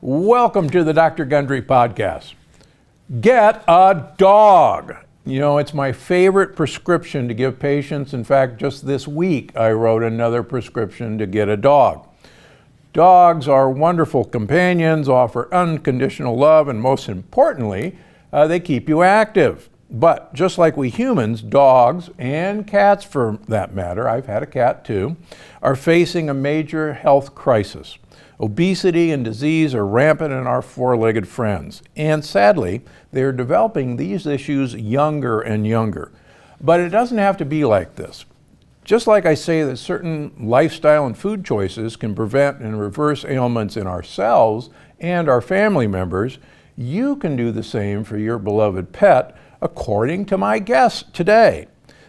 Welcome to the Dr. Gundry podcast. Get a dog. You know, it's my favorite prescription to give patients. In fact, just this week, I wrote another prescription to get a dog. Dogs are wonderful companions, offer unconditional love, and most importantly, they keep you active. But just like we humans, dogs and cats for that matter, I've had a cat too, are facing a major health crisis. Obesity and disease are rampant in our four-legged friends, and sadly, they are developing these issues younger and younger. But it doesn't have to be like this. Just like I say that certain lifestyle and food choices can prevent and reverse ailments in ourselves and our family members, you can do the same for your beloved pet, according to my guests today.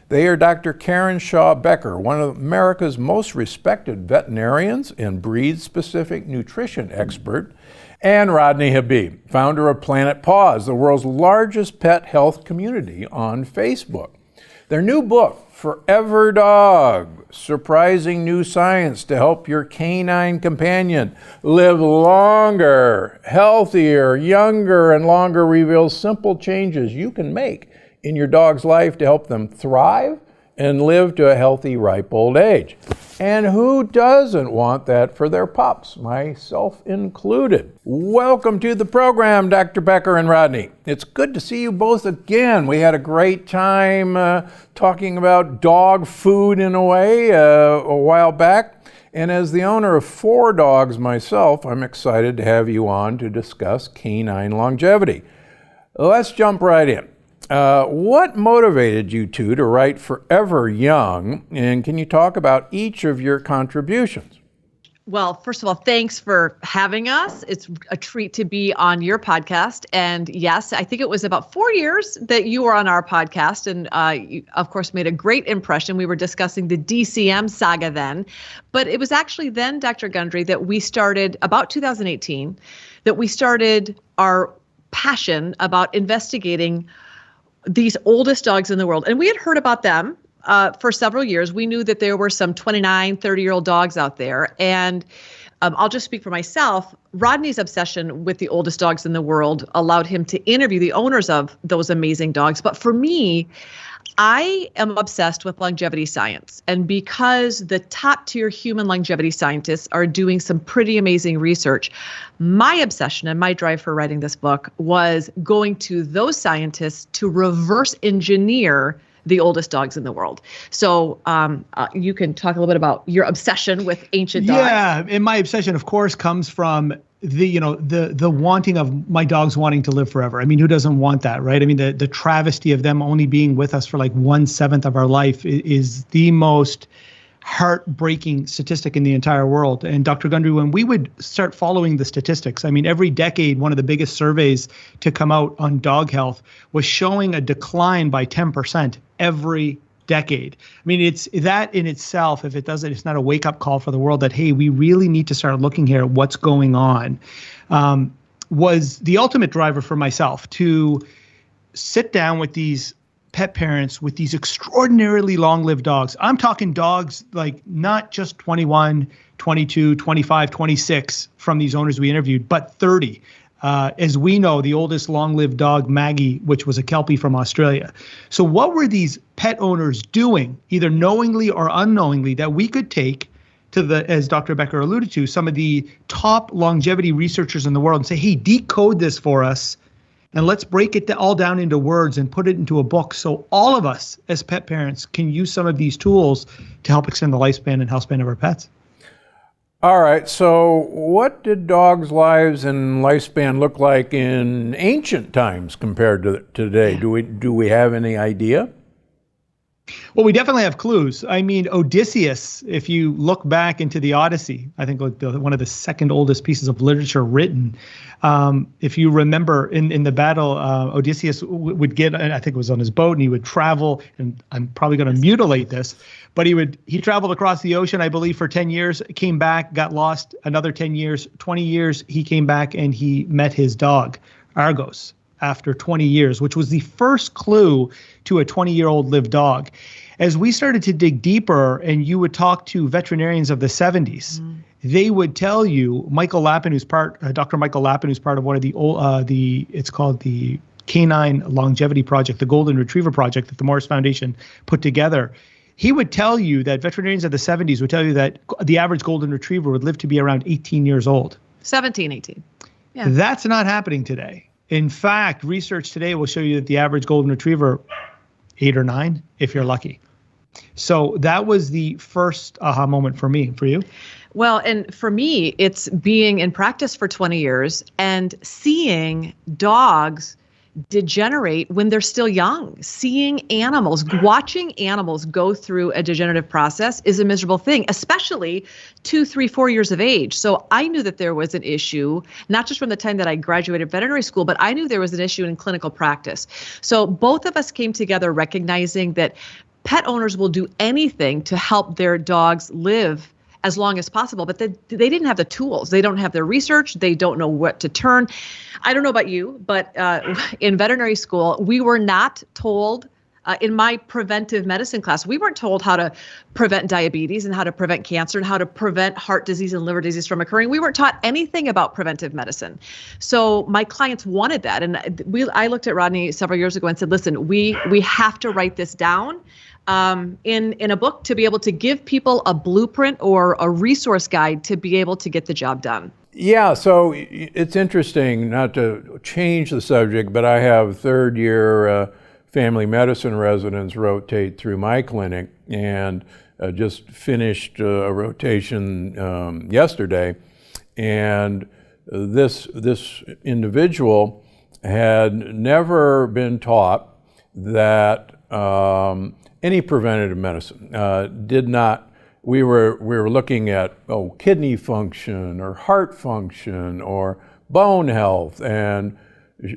They are Dr. Karen Shaw Becker, one of America's most respected veterinarians and breed-specific nutrition expert, and Rodney Habib, founder of Planet Paws, the world's largest pet health community on Facebook. Their new book, Forever Dog, Surprising New Science to Help Your Canine Companion Live Longer, Healthier, Younger, and Longer, reveals simple changes you can make in your dog's life to help them thrive and live to a healthy, ripe old age. And who doesn't want that for their pups, myself included? Welcome to the program, Dr. Becker and Rodney. It's good to see you both again. We had a great time talking about dog food in a way a while back. And as the owner of 4 dogs myself, I'm excited to have you on to discuss canine longevity. Let's jump right in. What motivated you two to write Forever Young, and can you talk about each of your contributions? Well, first of all, thanks for having us. It's a treat to be on your podcast. And yes, I think it was about 4 years that you were on our podcast, and you, of course, made a great impression. We were discussing the DCM saga then, but it was actually then, Dr. Gundry, that we started, about 2018, that we started our passion about investigating these oldest dogs in the world. And we had heard about them for several years. We knew that there were some 29, 30-year-old dogs out there. And I'll just speak for myself. Rodney's obsession with the oldest dogs in the world allowed him to interview the owners of those amazing dogs. But for me, I am obsessed with longevity science. And because the top tier human longevity scientists are doing some pretty amazing research, my obsession and my drive for writing this book was going to those scientists to reverse engineer the oldest dogs in the world. So you can talk a little bit about your obsession with ancient dogs. Yeah, and my obsession, of course, comes from the wanting of my dogs wanting to live forever. I mean, who doesn't want that, right? I mean, the travesty of them only being with us for like 1/7 of our life is the most heartbreaking statistic in the entire world. And Dr. Gundry, when we would start following the statistics, I mean, every decade, one of the biggest surveys to come out on dog health was showing a decline by 10% every decade. I mean, it's that in itself, if it doesn't, it's not a wake-up call for the world that, hey, we really need to start looking here at what's going on, was the ultimate driver for myself to sit down with these pet parents with these extraordinarily long-lived dogs. I'm talking dogs like not just 21, 22, 25, 26 from these owners we interviewed, but 30. As we know, the oldest long-lived dog, Maggie, which was a Kelpie from Australia. So what were these pet owners doing, either knowingly or unknowingly, that we could take to the, as Dr. Becker alluded to, some of the top longevity researchers in the world and say, hey, decode this for us, and let's break it all down into words and put it into a book so all of us as pet parents can use some of these tools to help extend the lifespan and health span of our pets. All right, so what did dogs' lives and lifespan look like in ancient times compared to today? Do we have any idea? Well, we definitely have clues. I mean, Odysseus, if you look back into the Odyssey, I think like one of the second oldest pieces of literature written. If you remember in the battle, Odysseus would get, I think it was on his boat, and he would travel, and I'm probably going to mutilate this, but he traveled across the ocean, I believe, for 10 years, came back, got lost, another 10 years, 20 years, he came back and he met his dog, Argos, after 20 years, which was the first clue to a 20-year-old lived dog. As we started to dig deeper, and you would talk to veterinarians of the 70s, they would tell you, Michael Lappin, Dr. Michael Lappin, who's part of one of it's called the Canine Longevity Project, the Golden Retriever Project that the Morris Foundation put together. He would tell you that veterinarians of the 70s would tell you that the average Golden Retriever would live to be around 18 years old. 17, 18. Yeah. That's not happening today. In fact, research today will show you that the average Golden Retriever, 8 or 9, if you're lucky. So that was the first aha moment for me. For you? Well, and for me, it's being in practice for 20 years and seeing dogs degenerate when they're still young. Watching animals go through a degenerative process is a miserable thing, especially 2, 3, 4 years of age. So I knew that there was an issue, not just from the time that I graduated veterinary school, but I knew there was an issue in clinical practice. So both of us came together recognizing that pet owners will do anything to help their dogs live as long as possible, but they didn't have the tools. They don't have the research. They don't know what to turn. I don't know about you, but in veterinary school, we were not told, in my preventive medicine class, we weren't told how to prevent diabetes and how to prevent cancer and how to prevent heart disease and liver disease from occurring. We weren't taught anything about preventive medicine. So my clients wanted that. And I looked at Rodney several years ago and said, listen, we have to write this down in a book to be able to give people a blueprint or a resource guide to be able to get the job done. Yeah, so it's interesting, not to change the subject, but I have third-year family medicine residents rotate through my clinic, and just finished a rotation yesterday, and this individual had never been taught that any preventative medicine did not. We were looking at kidney function or heart function or bone health, and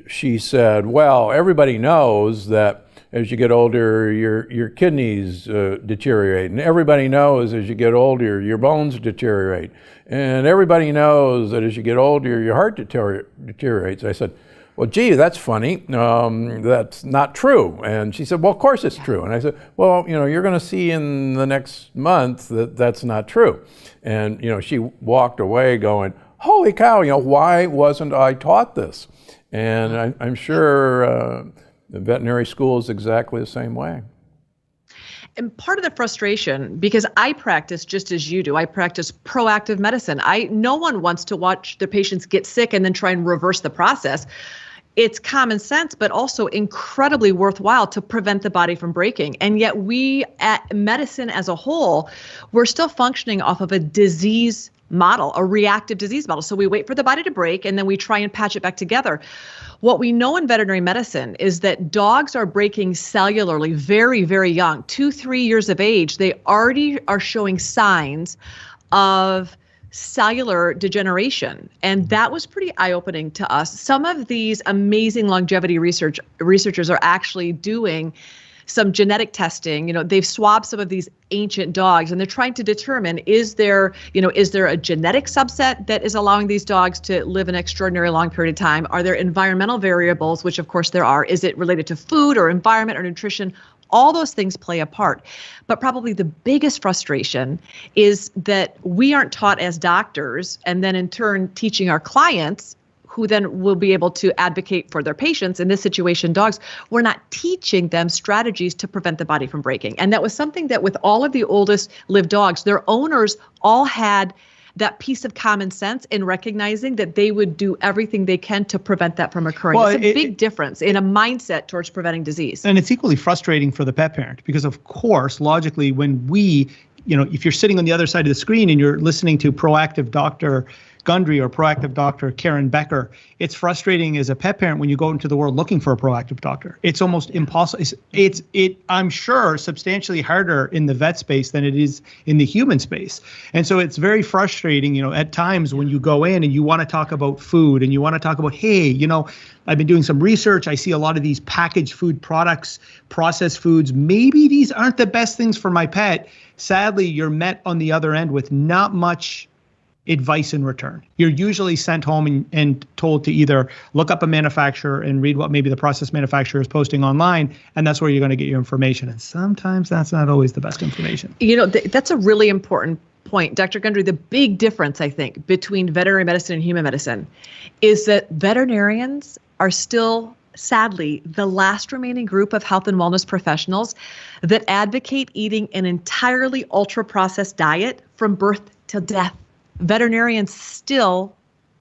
she said, well, everybody knows that as you get older your kidneys deteriorate, and everybody knows as you get older your bones deteriorate, and everybody knows that as you get older your heart deteriorates. I said, well, gee, that's funny. That's not true. And she said, well, of course it's true. And I said, well, you're going to see in the next month that that's not true. And, she walked away going, holy cow, why wasn't I taught this? And I'm sure the veterinary school is exactly the same way. And part of the frustration, because I practice just as you do, I practice proactive medicine. No one wants to watch their patients get sick and then try and reverse the process. It's common sense, but also incredibly worthwhile to prevent the body from breaking. And yet we, at medicine as a whole, we're still functioning off of a disease model, a reactive disease model. So we wait for the body to break and then we try and patch it back together. What we know in veterinary medicine is that dogs are breaking cellularly very, very young, 2, 3 years of age. They already are showing signs of cellular degeneration. And that was pretty eye-opening to us. Some of these amazing longevity researchers are actually doing some genetic testing. They've swabbed some of these ancient dogs and they're trying to determine, is there a genetic subset that is allowing these dogs to live an extraordinary long period of time? Are there environmental variables, which of course there are? Is it related to food or environment or nutrition? All those things play a part. But probably the biggest frustration is that we aren't taught as doctors, and then in turn teaching our clients, who then will be able to advocate for their patients, in this situation, dogs, we're not teaching them strategies to prevent the body from breaking. And that was something that with all of the oldest lived dogs, their owners all had that piece of common sense in recognizing that they would do everything they can to prevent that from occurring. Well, it's a big difference in a mindset towards preventing disease. And it's equally frustrating for the pet parent because, of course, logically, when if you're sitting on the other side of the screen and you're listening to proactive Dr. Gundry or proactive Dr. Karen Becker, it's frustrating as a pet parent when you go into the world looking for a proactive doctor. It's almost impossible. It's I'm sure substantially harder in the vet space than it is in the human space. And so it's very frustrating, at times when you go in and you want to talk about food and you want to talk about, hey, I've been doing some research. I see a lot of these packaged food products, processed foods. Maybe these aren't the best things for my pet. Sadly, you're met on the other end with not much advice in return. You're usually sent home and told to either look up a manufacturer and read what maybe the process manufacturer is posting online, and that's where you're going to get your information. And sometimes that's not always the best information. That's a really important point, Dr. Gundry, the big difference, I think, between veterinary medicine and human medicine is that veterinarians are still, sadly, the last remaining group of health and wellness professionals that advocate eating an entirely ultra-processed diet from birth till death. Veterinarians still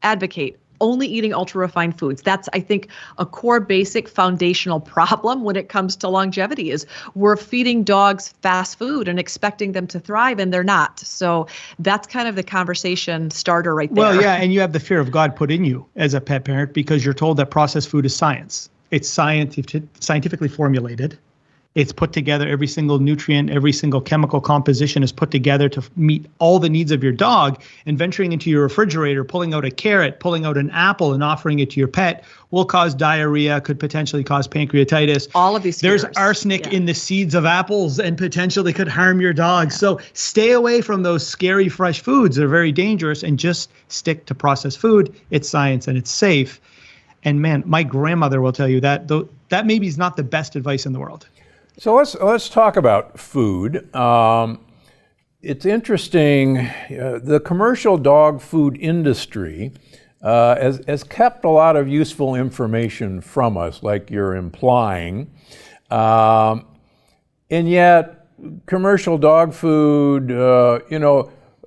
advocate only eating ultra-refined foods. That's, I think, a core basic foundational problem when it comes to longevity is we're feeding dogs fast food and expecting them to thrive, and they're not. So that's kind of the conversation starter right there. Well, yeah, and you have the fear of God put in you as a pet parent because you're told that processed food is science. It's scientifically formulated. It's put together, every single nutrient, every single chemical composition is put together to meet all the needs of your dog. And venturing into your refrigerator, pulling out a carrot, pulling out an apple and offering it to your pet will cause diarrhea, could potentially cause pancreatitis. All of these There's fears. arsenic in the seeds of apples and potentially could harm your dog. So stay away from those scary fresh foods. They're very dangerous and just stick to processed food. It's science and it's safe. And man, my grandmother will tell you that that maybe is not the best advice in the world. So let's talk about food. It's interesting. The commercial dog food industry has kept a lot of useful information from us, like you're implying, and yet commercial dog food.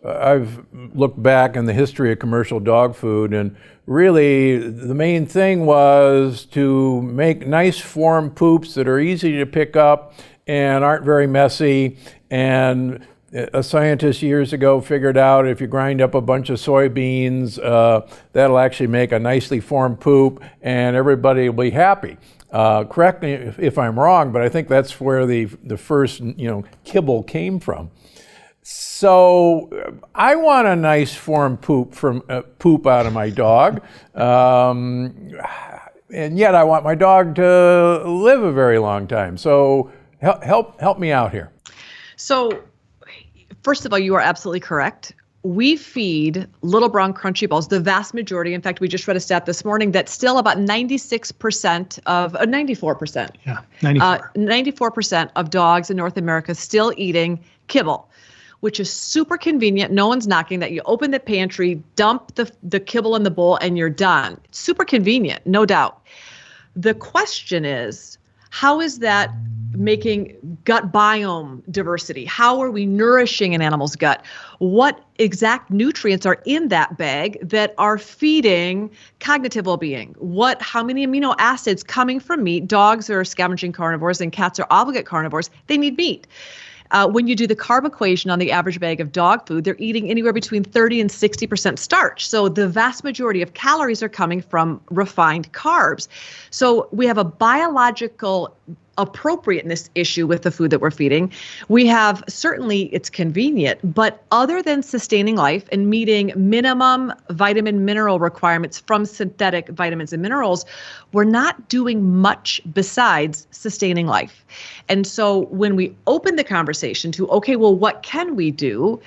I've looked back in the history of commercial dog food, and really the main thing was to make nice form poops that are easy to pick up and aren't very messy. And a scientist years ago figured out if you grind up a bunch of soybeans, that'll actually make a nicely formed poop and everybody will be happy. Correct me if I'm wrong, but I think that's where the first kibble came from. So I want a nice form poop out of my dog, and yet I want my dog to live a very long time. So help me out here. So first of all, you are absolutely correct. We feed Little Brown Crunchy Balls, the vast majority. In fact, we just read a stat this morning that still about 94%. Yeah, 94. 94% of dogs in North America still eating kibble, which is super convenient. No one's knocking that. You open the pantry, dump the kibble in the bowl, and you're done. It's super convenient, no doubt. The question is, how is that making gut biome diversity? How are we nourishing an animal's gut? What exact nutrients are in that bag that are feeding cognitive well-being? How many amino acids coming from meat? Dogs are scavenging carnivores and cats are obligate carnivores. They need meat. When you do the carb equation on the average bag of dog food, they're eating anywhere between 30 and 60% starch. So the vast majority of calories are coming from refined carbs. So we have a biological appropriateness issue with the food that we're feeding. We have, certainly it's convenient, but other than sustaining life and meeting minimum vitamin mineral requirements from synthetic vitamins and minerals, we're not doing much besides sustaining life. And so when we open the conversation to, okay, well, what can we do?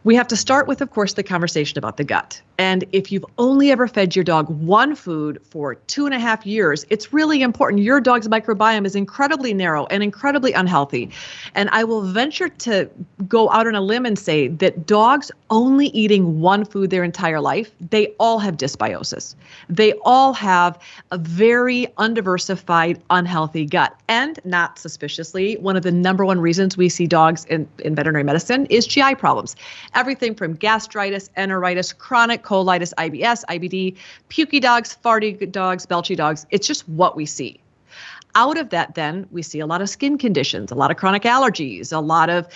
We have to start with, of course, the conversation about the gut. And if you've only ever fed your dog one food for 2.5 years, it's really important. Your dog's microbiome is incredibly narrow and incredibly unhealthy. And I will venture to go out on a limb and say that dogs only eating one food their entire life, they all have dysbiosis. They all have a very undiversified, unhealthy gut. And not suspiciously, one of the number one reasons we see dogs in veterinary medicine is GI problems. Everything from gastritis, enteritis, chronic colitis, IBS, IBD, pukey dogs, farty dogs, belchy dogs. It's just what we see. Out of that, then, we see a lot of skin conditions, a lot of chronic allergies, a lot of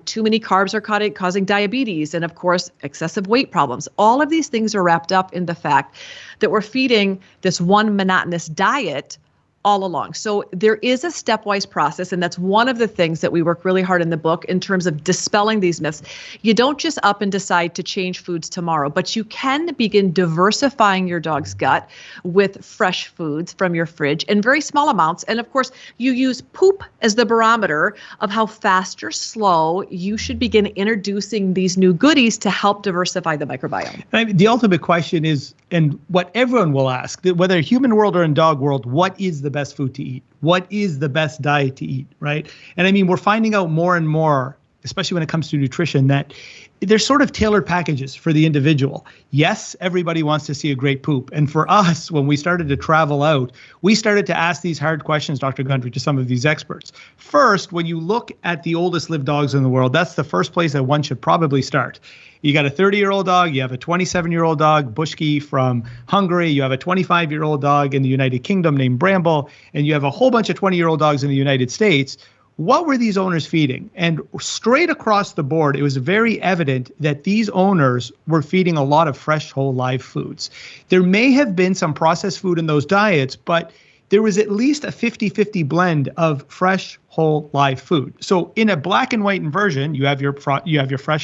too many carbs are causing diabetes, and of course, excessive weight problems. All of these things are wrapped up in the fact that we're feeding this one monotonous diet all along. So there is a stepwise process, and that's one of the things that we work really hard in the book in terms of dispelling these myths. You don't just up and decide to change foods tomorrow, but you can begin diversifying your dog's gut with fresh foods from your fridge in very small amounts. And of course, you use poop as the barometer of how fast or slow you should begin introducing these new goodies to help diversify the microbiome. I mean, the ultimate question is, and what everyone will ask, whether human world or in dog world, what is the best food to eat? What is the best diet to eat, right? And I mean, we're finding out more and more, especially when it comes to nutrition, that they're sort of tailored packages for the individual. Yes, everybody wants to see a great poop. And for us, when we started to travel out, we started to ask these hard questions, Dr. Gundry, to some of these experts. First, when you look at the oldest lived dogs in the world, that's the first place that one should probably start. You got a 30-year-old dog, you have a 27-year-old dog, Bushki from Hungary, you have a 25-year-old dog in the United Kingdom named Bramble, and you have a whole bunch of 20-year-old dogs in the United States. What were these owners feeding? And straight across the board, it was very evident that these owners were feeding a lot of fresh, whole, live foods. There may have been some processed food in those diets, but there was at least a 50-50 blend of fresh, whole, live food. So in a black and white inversion, you have your fresh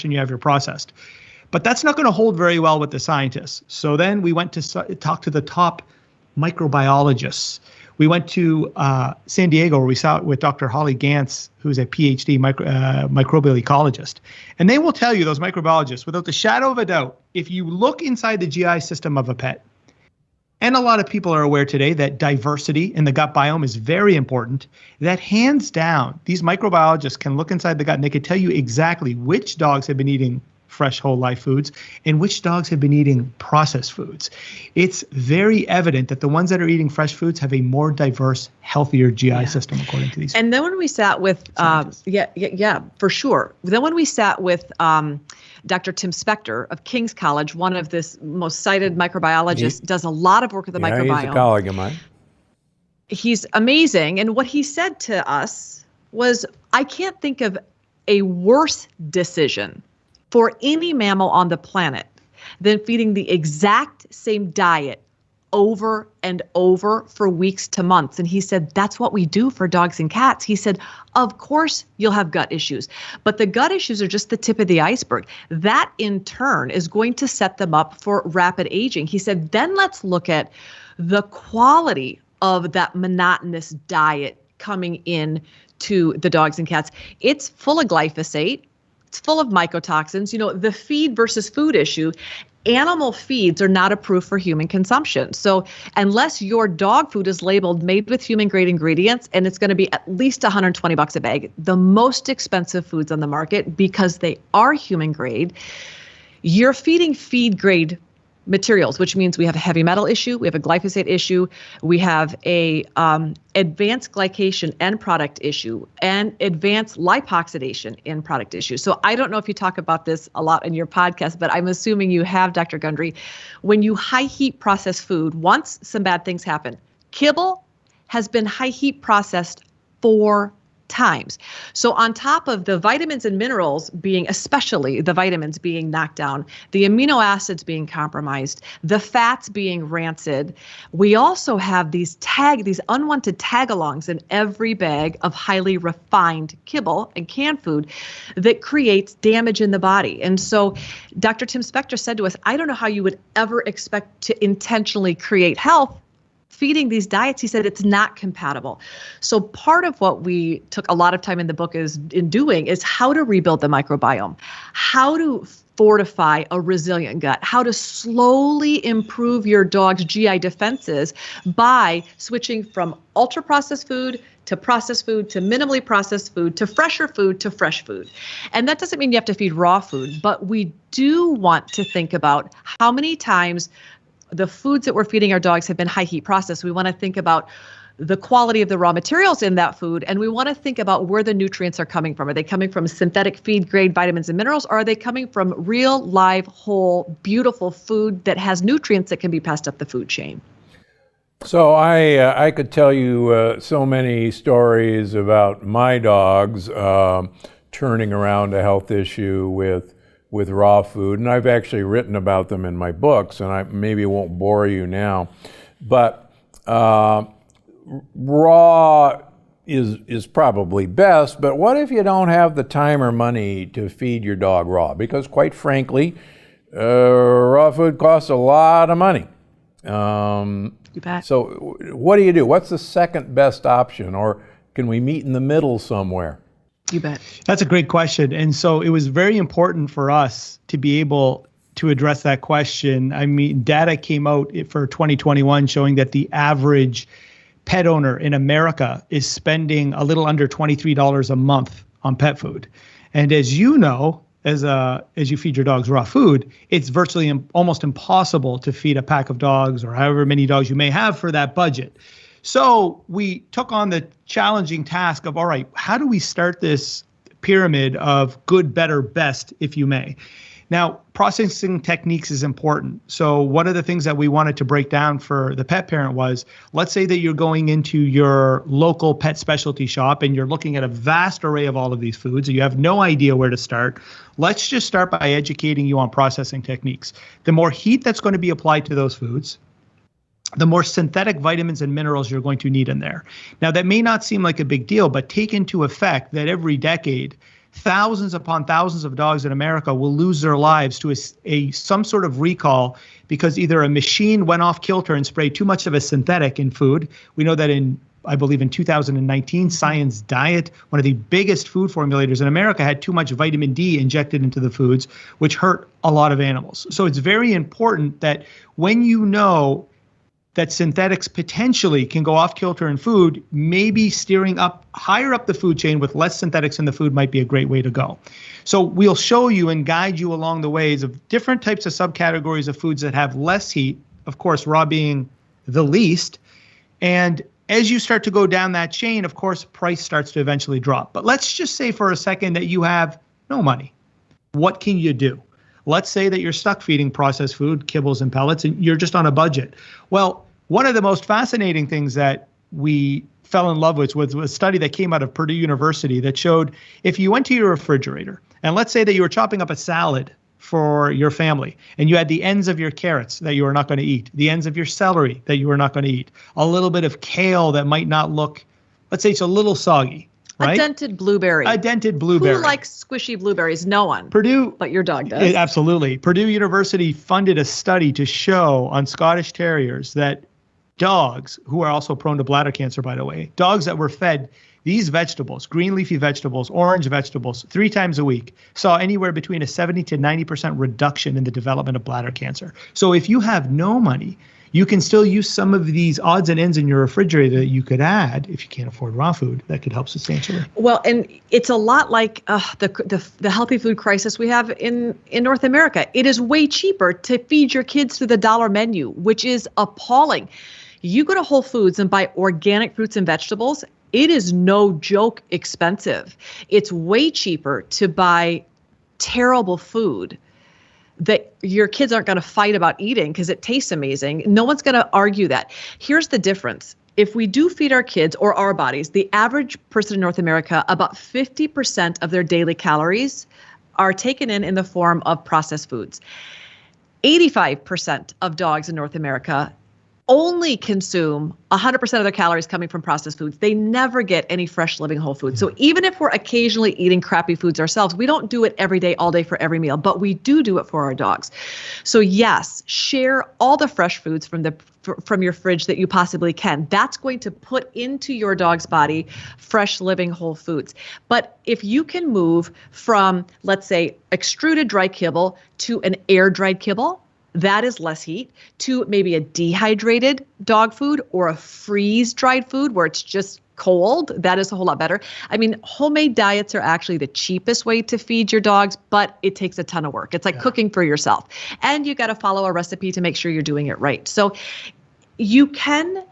and you have your processed. But that's not going to hold very well with the scientists. So then we went to talk to the top microbiologists. We went to San Diego, where we sat with Dr. Holly Gantz, who's a PhD microbial ecologist. And they will tell you, those microbiologists, without the shadow of a doubt, if you look inside the GI system of a pet, and a lot of people are aware today that diversity in the gut biome is very important, that hands down, these microbiologists can look inside the gut and they can tell you exactly which dogs have been eating fresh, whole, live foods and which dogs have been eating processed foods. It's very evident that the ones that are eating fresh foods have a more diverse, healthier GI system, according to these. And then when we sat with, for sure. Then when we sat with Dr. Tim Spector of King's College, one of this most cited microbiologists, does a lot of work with the microbiome. He's a colleague of mine. He's amazing. And what he said to us was, I can't think of a worse decision for any mammal on the planet than feeding the exact same diet over and over for weeks to months. And he said, that's what we do for dogs and cats. He said, of course you'll have gut issues, but the gut issues are just the tip of the iceberg. That in turn is going to set them up for rapid aging. He said, then let's look at the quality of that monotonous diet coming in to the dogs and cats. It's full of glyphosate. It's full of mycotoxins. You know, the feed versus food issue, animal feeds are not approved for human consumption. So unless your dog food is labeled made with human grade ingredients, and it's going to be at least $120 a bag, the most expensive foods on the market because they are human grade, you're feeding feed grade materials, which means we have a heavy metal issue, we have a glyphosate issue, we have a advanced glycation end product issue, and advanced lipoxidation end product issue. So I don't know if you talk about this a lot in your podcast, but I'm assuming you have, Dr. Gundry. When you high heat process food, once some bad things happen. Kibble has been high heat processed 4 times. So on top of the vitamins and minerals being, especially the vitamins being knocked down, the amino acids being compromised, the fats being rancid, we also have these unwanted tag-alongs in every bag of highly refined kibble and canned food that creates damage in the body. And so Dr. Tim Spector said to us, I don't know how you would ever expect to intentionally create health feeding these diets. He said it's not compatible. So part of what we took a lot of time in the book is how to rebuild the microbiome, how to fortify a resilient gut, how to slowly improve your dog's GI defenses by switching from ultra processed food to processed food to minimally processed food to fresher food to fresh food. And that doesn't mean you have to feed raw food, but we do want to think about how many times the foods that we're feeding our dogs have been high heat processed. We want to think about the quality of the raw materials in that food, and we want to think about where the nutrients are coming from. Are they coming from synthetic feed grade vitamins and minerals, or are they coming from real, live, whole, beautiful food that has nutrients that can be passed up the food chain? So I could tell you so many stories about my dogs turning around a health isuwith raw food, and I've actually written about them in my books, and I maybe won't bore you now, but raw is probably best. But what if you don't have the time or money to feed your dog raw? Because quite frankly, raw food costs a lot of money. You bet. So what do you do? What's the second best option, or can we meet in the middle somewhere? You bet. That's a great question. And so it was very important for us to be able to address that question. I mean, data came out for 2021 showing that the average pet owner in America is spending a little under $23 a month on pet food. And as you know, as you feed your dogs raw food, it's virtually almost impossible to feed a pack of dogs or however many dogs you may have for that budget. So we took on the challenging task of, all right, how do we start this pyramid of good, better, best, if you may? Now, processing techniques is important. So one of the things that we wanted to break down for the pet parent was, let's say that you're going into your local pet specialty shop and you're looking at a vast array of all of these foods and you have no idea where to start. Let's just start by educating you on processing techniques. The more heat that's going to be applied to those foods, the more synthetic vitamins and minerals you're going to need in there. Now, that may not seem like a big deal, but take into effect that every decade, thousands upon thousands of dogs in America will lose their lives to some sort of recall because either a machine went off kilter and sprayed too much of a synthetic in food. We know that I believe in 2019, Science Diet, one of the biggest food formulators in America, had too much vitamin D injected into the foods, which hurt a lot of animals. So it's very important that when you know that synthetics potentially can go off kilter in food, maybe steering up higher up the food chain with less synthetics in the food might be a great way to go. So we'll show you and guide you along the ways of different types of subcategories of foods that have less heat, of course, raw being the least. And as you start to go down that chain, of course, price starts to eventually drop. But let's just say for a second that you have no money. What can you do? Let's say that you're stuck feeding processed food, kibbles and pellets, and you're just on a budget. Well, one of the most fascinating things that we fell in love with was a study that came out of Purdue University that showed if you went to your refrigerator and let's say that you were chopping up a salad for your family and you had the ends of your carrots that you were not going to eat, the ends of your celery that you were not going to eat, a little bit of kale that might not look, let's say it's a little soggy. Right? A dented blueberry. A dented blueberry. Who likes squishy blueberries? No one. Purdue. But your dog does. Absolutely. Purdue University funded a study to show on Scottish Terriers that dogs, who are also prone to bladder cancer, by the way, dogs that were fed these vegetables, green leafy vegetables, orange vegetables, 3 times a week, saw anywhere between a 70 to 90% reduction in the development of bladder cancer. So if you have no money, you can still use some of these odds and ends in your refrigerator that you could add if you can't afford raw food. That could help substantially. Well, and it's a lot like the healthy food crisis we have in North America. It is way cheaper to feed your kids through the dollar menu, which is appalling. You go to Whole Foods and buy organic fruits and vegetables. It is no joke expensive. It's way cheaper to buy terrible food that your kids aren't going to fight about eating because it tastes amazing. No one's going to argue that. Here's the difference. If we do feed our kids or our bodies, the average person in North America, about 50% of their daily calories are taken in the form of processed foods. 85% of dogs in North America only consume 100% of their calories coming from processed foods. They never get any fresh living whole foods. So even if we're occasionally eating crappy foods ourselves, we don't do it every day, all day for every meal, but we do it for our dogs. So yes, share all the fresh foods from your fridge that you possibly can. That's going to put into your dog's body fresh living whole foods. But if you can move from, let's say, extruded dry kibble to an air dried kibble, that is less heat, to maybe a dehydrated dog food or a freeze-dried food where it's just cold. That is a whole lot better. I mean, homemade diets are actually the cheapest way to feed your dogs, but it takes a ton of work. It's like cooking for yourself. And you got to follow a recipe to make sure you're doing it right. So you can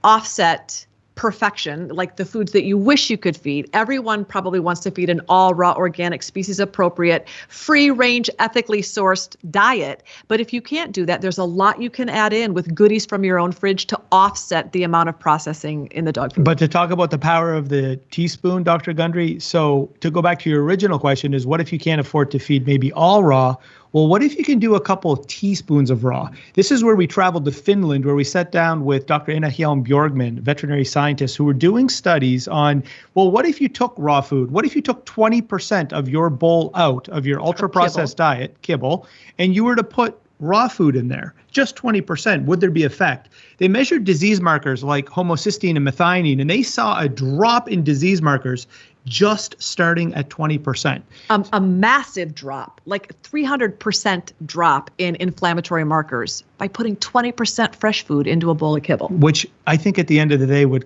offset perfection, like the foods that you wish you could feed. Everyone probably wants to feed an all raw, organic, species appropriate, free range, ethically sourced diet. But if you can't do that, there's a lot you can add in with goodies from your own fridge to offset the amount of processing in the dog food. But to talk about the power of the teaspoon, Dr. Gundry, so to go back to your original question is, what if you can't afford to feed maybe all raw? Well, what if you can do a couple of teaspoons of raw? This is where we traveled to Finland, where we sat down with Dr. Ina Hjelm Bjorgman, veterinary scientists, who were doing studies on, well, what if you took raw food? What if you took 20% of your bowl out of your ultra-processed diet, kibble, and you were to put raw food in there, just 20%, would there be effect? They measured disease markers like homocysteine and methionine, and they saw a drop in disease markers just starting at 20%. A massive drop, like 300% drop in inflammatory markers by putting 20% fresh food into a bowl of kibble. Which I think at the end of the day would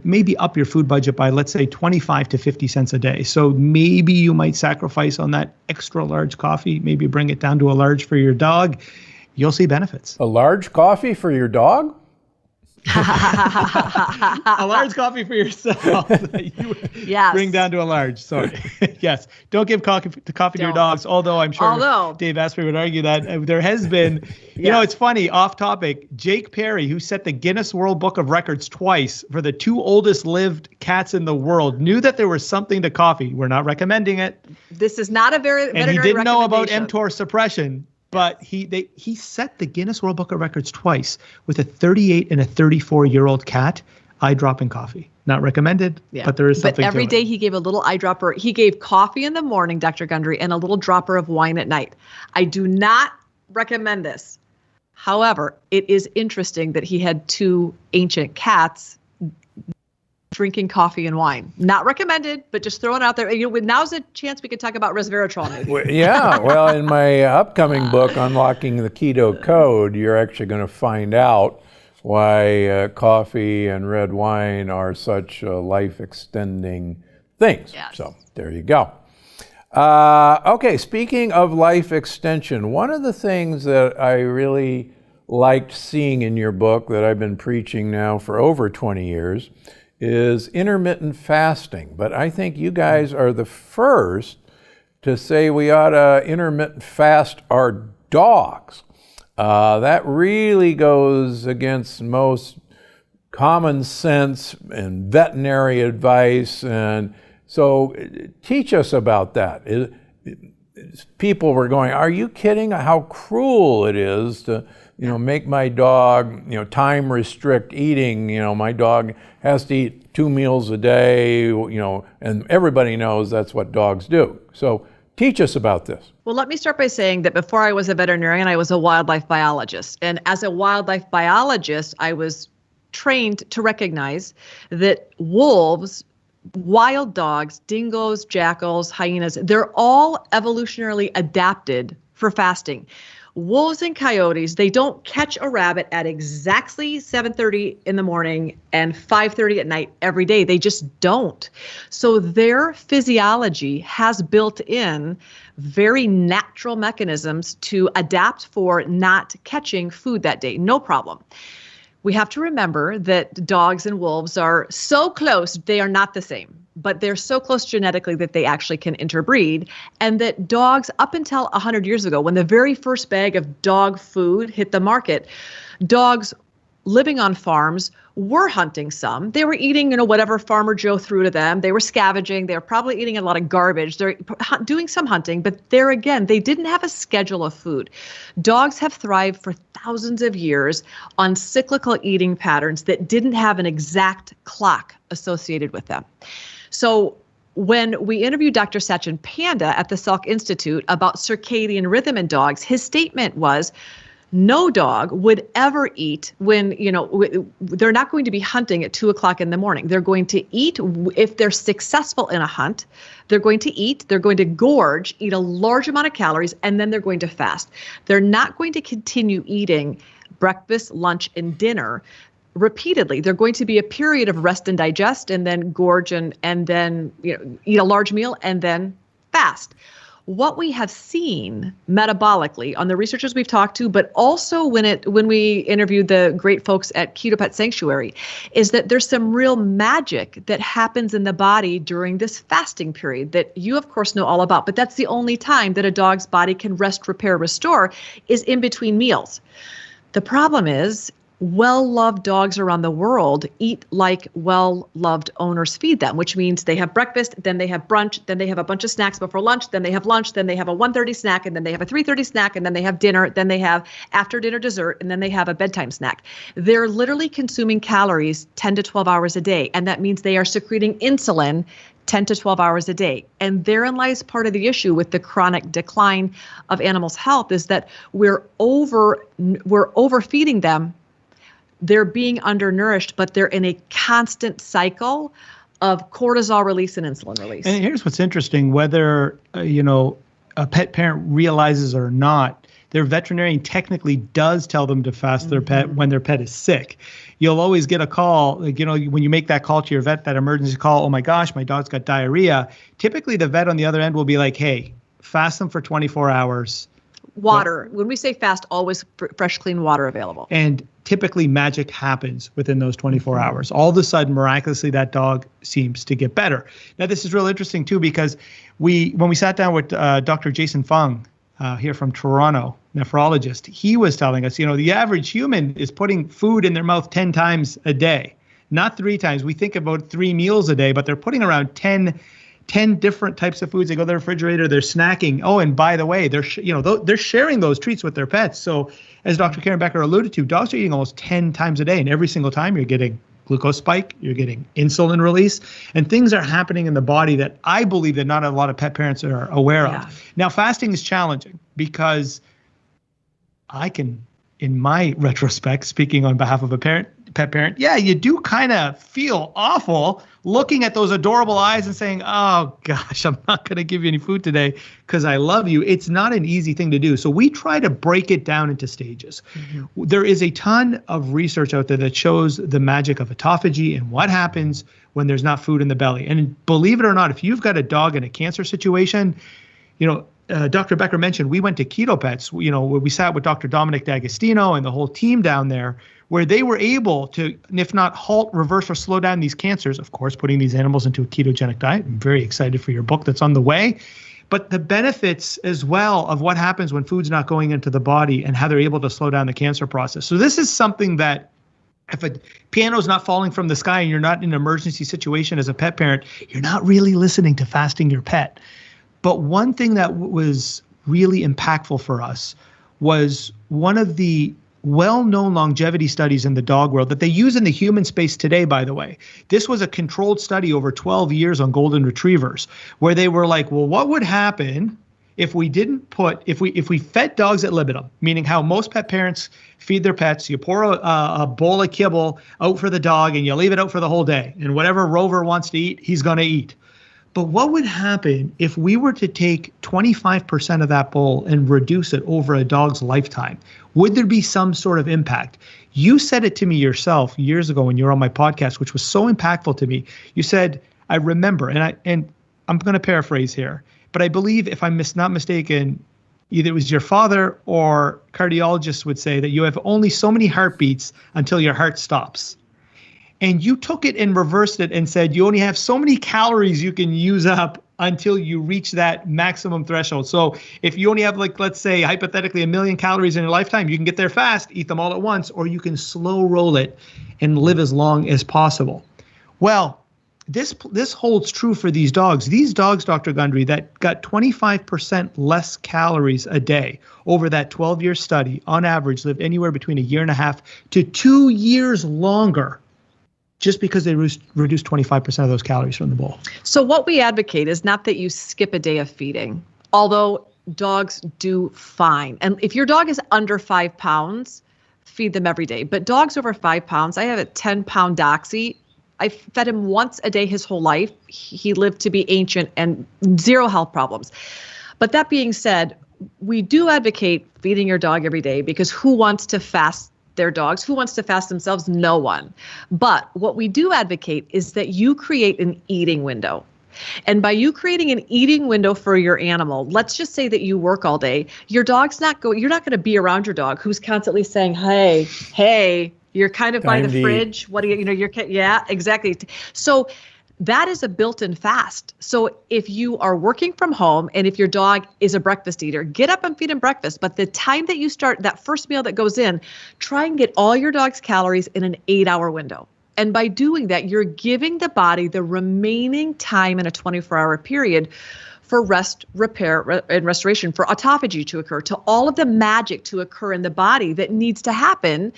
maybe up your food budget by, let's say, 25 to 50 cents a day. So maybe you might sacrifice on that extra large coffee, maybe bring it down to a large for your dog. You'll see benefits. A large coffee for your dog? A large coffee for yourself that you would Yes. bring down to a large. Sorry. Yes. Don't give coffee to your dogs, although I'm sure Dave Asprey would argue that there has been, you know, it's funny, off topic, Jake Perry, who set the Guinness World Book of Records twice for the 2 oldest lived cats in the world, knew that there was something to coffee. We're not recommending it. This is not a veterinary And he didn't know about recommendation. mTOR suppression. But he set the Guinness World Book of Records twice with a 38 and a 34-year-old cat eye dropping coffee. Not recommended, but there is something But every to day it. he gave a little eyedropper. He gave coffee in the morning, Dr. Gundry, and a little dropper of wine at night. I do not recommend this. However, it is interesting that he had 2 ancient cats drinking coffee and wine. Not recommended, but just throwing it out there. You know, now's a chance we could talk about resveratrol maybe. Yeah, well, in my upcoming book, Unlocking the Keto Code, you're actually going to find out why coffee and red wine are such life-extending things. Yes. So there you go. Okay, speaking of life extension, one of the things that I really liked seeing in your book that I've been preaching now for over 20 years is intermittent fasting. But I think you guys are the first to say we ought to intermittent fast our dogs. That really goes against most common sense and veterinary advice. And so teach us about that. People were going, are you kidding? How cruel it is to make my dog, time restrict eating. My dog has to eat 2 meals a day, and everybody knows that's what dogs do. So teach us about this. Well, let me start by saying that before I was a veterinarian, I was a wildlife biologist. And as a wildlife biologist, I was trained to recognize that wolves, wild dogs, dingoes, jackals, hyenas, they're all evolutionarily adapted for fasting. Wolves and coyotes, they don't catch a rabbit at exactly 7:30 in the morning and 5:30 at night every day. They just don't. So their physiology has built in very natural mechanisms to adapt for not catching food that day. No problem. We have to remember that dogs and wolves are so close, they are not the same, but they're so close genetically that they actually can interbreed. And that dogs, up until 100 years ago, when the very first bag of dog food hit the market, dogs living on farms were hunting some. They were eating, whatever Farmer Joe threw to them. They were scavenging. They were probably eating a lot of garbage. They're doing some hunting, but there again, they didn't have a schedule of food. Dogs have thrived for thousands of years on cyclical eating patterns that didn't have an exact clock associated with them. So when we interviewed Dr. Sachin Panda at the Salk Institute about circadian rhythm in dogs, his statement was, no dog would ever eat when, they're not going to be hunting at 2:00 in the morning. They're going to eat if they're successful in a hunt. They're going to eat, they're going to gorge, eat a large amount of calories, and then they're going to fast. They're not going to continue eating breakfast, lunch, and dinner repeatedly. They're going to be a period of rest and digest, and then gorge, and then eat a large meal, and then fast. What we have seen metabolically on the researchers we've talked to, but also when we interviewed the great folks at Keto Pet Sanctuary, is that there's some real magic that happens in the body during this fasting period that you, of course, know all about. But that's the only time that a dog's body can rest, repair, restore is in between meals. The problem is, well-loved dogs around the world eat like well-loved owners feed them, which means they have breakfast, then they have brunch, then they have a bunch of snacks before lunch, then they have lunch, then they have a 1:30 snack, and then they have a 3:30 snack, and then they have dinner, then they have after dinner dessert, and then they have a bedtime snack. They're literally consuming calories 10 to 12 hours a day, and that means they are secreting insulin 10 to 12 hours a day. And therein lies part of the issue with the chronic decline of animals' health, is that we're overfeeding them. They're being undernourished, but they're in a constant cycle of cortisol release and insulin release. And here's what's interesting, whether, a pet parent realizes or not, their veterinarian technically does tell them to fast their pet when their pet is sick. You'll always get a call, when you make that call to your vet, that emergency call, oh my gosh, my dog's got diarrhea. Typically the vet on the other end will be like, hey, fast them for 24 hours. Water. When we say fast, always fresh, clean water available. And typically magic happens within those 24 hours. All of a sudden, miraculously, that dog seems to get better. Now, this is real interesting, too, because when we sat down with Dr. Jason Fung here from Toronto, nephrologist, he was telling us, the average human is putting food in their mouth 10 times a day, not 3 times. We think about 3 meals a day, but they're putting around 10 different types of foods. They go to the refrigerator, they're snacking. Oh, and by the way, they're sharing those treats with their pets. So as Dr. Karen Becker alluded to, dogs are eating almost 10 times a day. And every single time you're getting glucose spike, you're getting insulin release, and things are happening in the body that I believe that not a lot of pet parents are aware of. Now, fasting is challenging because I can, in my retrospect, speaking on behalf of a pet parent, you do kind of feel awful looking at those adorable eyes and saying, oh gosh, I'm not going to give you any food today because I love you. It's not an easy thing to do. So we try to break it down into stages. There is a ton of research out there that shows the magic of autophagy and what happens when there's not food in the belly. And believe it or not, if you've got a dog in a cancer situation, Dr. Becker mentioned we went to Keto Pets, where we sat with Dr. Dominic D'Agostino and the whole team down there, where they were able to, if not halt, reverse, or slow down these cancers, of course, putting these animals into a ketogenic diet. I'm very excited for your book that's on the way. But the benefits as well of what happens when food's not going into the body and how they're able to slow down the cancer process. So this is something that if a piano's not falling from the sky and you're not in an emergency situation as a pet parent, you're not really listening to fasting your pet. But one thing that was really impactful for us was one of the well-known longevity studies in the dog world that they use in the human space today, by the way. This was a controlled study over 12 years on golden retrievers, where they were like, well, what would happen if we fed dogs ad libitum, meaning how most pet parents feed their pets? You pour a bowl of kibble out for the dog and you leave it out for the whole day. And whatever Rover wants to eat, he's going to eat. But what would happen if we were to take 25% of that bowl and reduce it over a dog's lifetime? Would there be some sort of impact? You said it to me yourself years ago when you were on my podcast, which was so impactful to me. You said, I remember, and I'm going to paraphrase here, but I believe if I'm not mistaken, either it was your father or cardiologists would say that you have only so many heartbeats until your heart stops. And you took it and reversed it and said you only have so many calories you can use up until you reach that maximum threshold. So if you only have, let's say, hypothetically, 1 million calories in your lifetime, you can get there fast, eat them all at once, or you can slow roll it and live as long as possible. Well, this holds true for these dogs. These dogs, Dr. Gundry, that got 25% less calories a day over that 12-year study, on average, lived anywhere between 1.5 years to 2 years longer, just because they reduce 25% of those calories from the bowl. So what we advocate is not that you skip a day of feeding, although dogs do fine. And if your dog is under 5 pounds, feed them every day. But dogs over 5 pounds, I have a 10-pound Doxy. I fed him once a day his whole life. He lived to be ancient and 0 health problems. But that being said, we do advocate feeding your dog every day, because who wants to fast their dogs? Who wants to fast themselves? No one. But what we do advocate is that you create an eating window. And by you creating an eating window for your animal, let's just say that you work all day, you're not going to be around your dog who's constantly saying, hey, you're kind of by the fridge. What do yeah, exactly. So that is a built-in fast. So if you are working from home and if your dog is a breakfast eater, get up and feed him breakfast. But the time that you start that first meal that goes in, try and get all your dog's calories in an 8-hour window. And by doing that, you're giving the body the remaining time in a 24-hour period for rest, repair, and restoration, for autophagy to occur, to all of the magic to occur in the body that needs to happen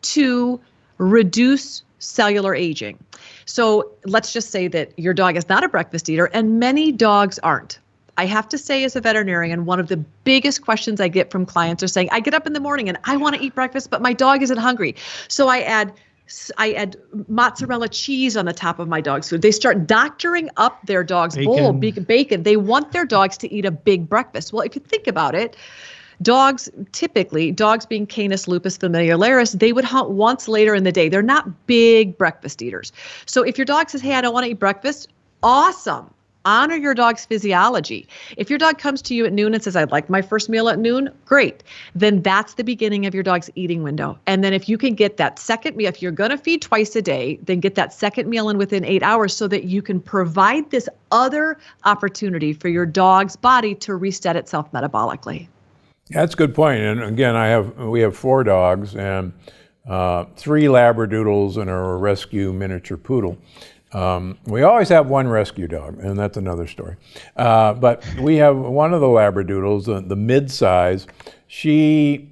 to reduce cellular aging. So let's just say that your dog is not a breakfast eater, and many dogs aren't. I have to say, as a veterinarian, one of the biggest questions I get from clients are saying, I get up in the morning and I want to eat breakfast, but my dog isn't hungry. So I add I add mozzarella cheese on the top of my dog's food. They start doctoring up their dog's bowl, bacon. They want their dogs to eat a big breakfast. Well, if you think about it, dogs being Canis lupus familiaris, they would hunt once later in the day. They're not big breakfast eaters. So if your dog says, hey, I don't want to eat breakfast, awesome. Honor your dog's physiology. If your dog comes to you at noon and says, I'd like my first meal at noon, great. Then that's the beginning of your dog's eating window. And then if you can get that second meal, if you're going to feed twice a day, then get that second meal in within 8 hours so that you can provide this other opportunity for your dog's body to reset itself metabolically. That's a good point. And again, we have 4 dogs and 3 Labradoodles and a rescue miniature poodle. We always have one rescue dog, and that's another story. But we have one of the Labradoodles, the mid-size. She